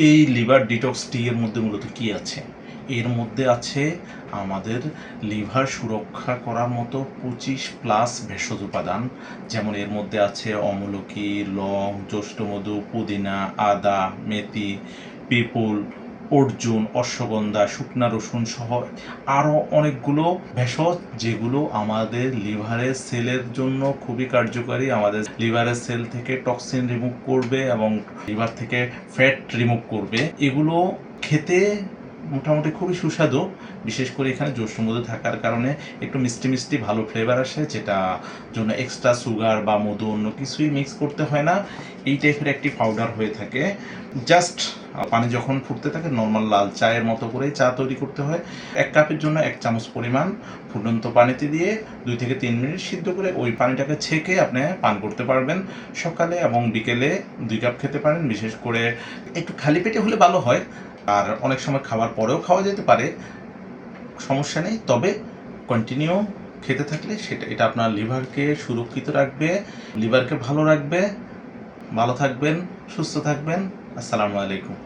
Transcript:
এই liver detox টি এর মধ্যে মূলত কি আছে? এর মধ্যে আছে আমাদের লিভার সুরক্ষা করার মতো 25+ ভেষজ উপাদান। যেমন এর মধ্যে আছে অমলকি, লং, জ্যৈষ্ঠমধু, পুদিনা, আদা, মেথি, পিপুল, অর্জুন, অশ্বগন্ধা, শুকনা রসুন সহ আরও অনেকগুলো ভেষজ, যেগুলো আমাদের লিভারের সেলের জন্য খুবই কার্যকারী। আমাদের লিভারের সেল থেকে টক্সিন রিমুভ করবে এবং লিভার থেকে ফ্যাট রিমুভ করবে। এগুলো খেতে মোটামুটি খুবই সুস্বাদু। বিশেষ করে এখানে জ্যৈষ্ঠমধু থাকার কারণে একটু মিষ্টি মিষ্টি ভালো ফ্লেভার আসে, যেটা জন্য এক্সট্রা সুগার বা মধু অন্য কিছুই মিক্স করতে হয় না। এই টাইপের একটি পাউডার হয়ে থাকে। জাস্ট পানি যখন ফুটতে থাকে নর্মাল লাল চায়ের মতো করেই চা তৈরি করতে হয়। 1 কাপের জন্য 1 চামচ পরিমাণ ফুটন্ত পানিতে দিয়ে 2 থেকে 3 মিনিট সিদ্ধ করে ওই পানিটাকে ছেঁকে আপনি পান করতে পারবেন। সকালে এবং বিকেলে 2 কাপ খেতে পারেন। বিশেষ করে একটু খালি পেটে হলে ভালো হয়, আর অনেক সময় খাওয়ার পরেও খাওয়া যেতে পারে, সমস্যা নেই। তবে কন্টিনিউ খেতে থাকলে এটা আপনার লিভারকে সুরক্ষিত রাখবে, লিভারকে ভালো রাখবে। ভালো থাকবেন, সুস্থ থাকবেন। আসসালামু আলাইকুম।